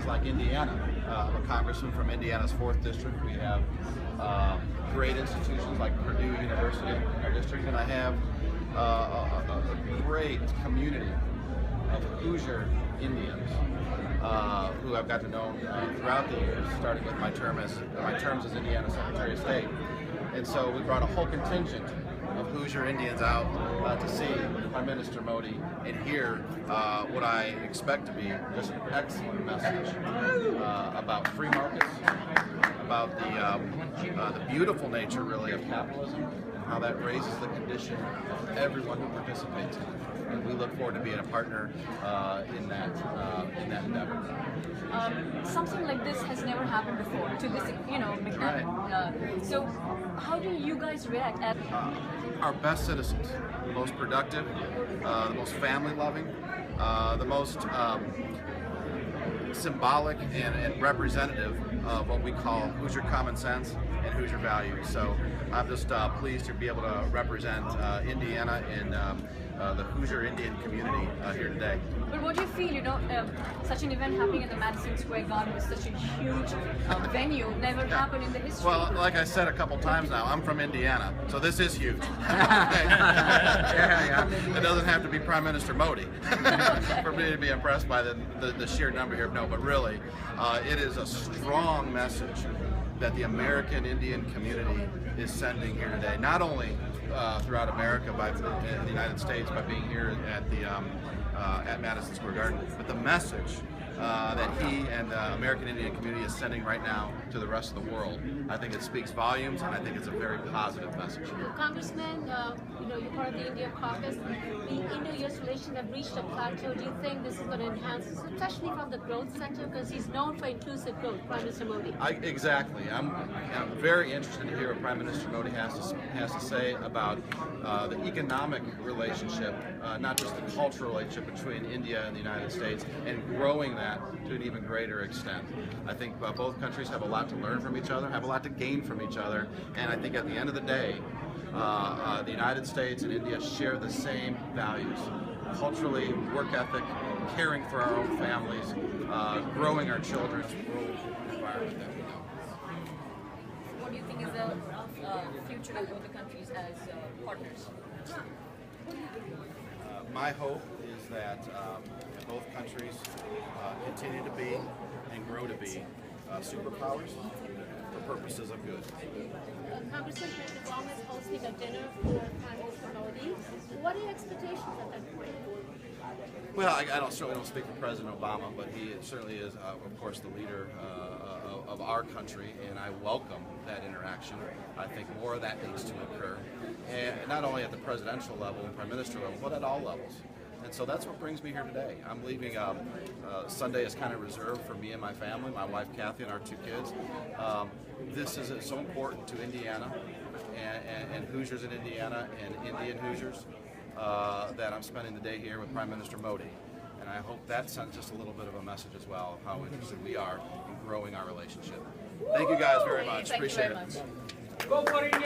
places like Indiana. I'm a congressman from Indiana's 4th district. We have great institutions like Purdue University in our district, and I have a great community of Hoosier Indians who I've got to know throughout the years, starting with my terms as Indiana Secretary of State. And so we brought a whole contingent of Hoosier Indians out to see Prime Minister Modi and hear what I expect to be just an excellent message about free markets, about the beautiful nature, really, of capitalism, and how that raises the condition of everyone who participates in it. And we look forward to being a partner in that endeavor. Something like this has never happened before to this, right. So how do you guys react at our best citizens, the most productive, the most family-loving, the most symbolic and representative of what we call Hoosier common sense and Hoosier values. So I'm just pleased to be able to represent Indiana and the Hoosier Indian community here today. But what do you feel, such an event happening at the Madison Square Garden with such a huge venue never happened in the history? Well, like I said a couple times now, I'm from Indiana, so this is huge. It doesn't have to be Prime Minister Modi for me to be impressed by the sheer number here. No, but really, it is a strong message that the American Indian community is sending here today, not only throughout America, in the United States, by being here at Madison Square Garden, but the message that he and the American Indian community is sending right now to the rest of the world. I think it speaks volumes, and I think it's a very positive message. Congressman, you're part of the India caucus. The Indo-US relations have reached a plateau. Do you think this is going to enhance, especially from the growth center, because he's known for inclusive growth, Prime Minister Modi? Exactly. I'm very interested to hear what Prime Minister Modi has to say about the economic relationship, not just the cultural relationship between India and the United States, and growing that to an even greater extent. I think both countries have a lot to learn from each other, have a lot to gain from each other, and I think at the end of the day, the United States and India share the same values. Culturally, work ethic, caring for our own families, growing our children's rural environment that we know. What do you think is the future of both the countries as partners? My hope is that both countries continue to be and grow to be superpowers for purposes of good. Congressman, President Obama is hosting a dinner for Prime Minister Modi. What are your expectations at that point? Well, I certainly don't speak for President Obama, but he certainly is, of course, the leader of our country, and I welcome that interaction. I think more of that needs to occur, and not only at the presidential level and prime minister level, but at all levels. And so that's what brings me here today. I'm leaving, Sunday is kind of reserved for me and my family, my wife Kathy and our 2 kids. This is so important to Indiana and Hoosiers in Indiana and Indian Hoosiers that I'm spending the day here with Prime Minister Modi. And I hope that sent just a little bit of a message as well of how interested we are in growing our relationship. Thank you guys very much. Appreciate it. Go for India!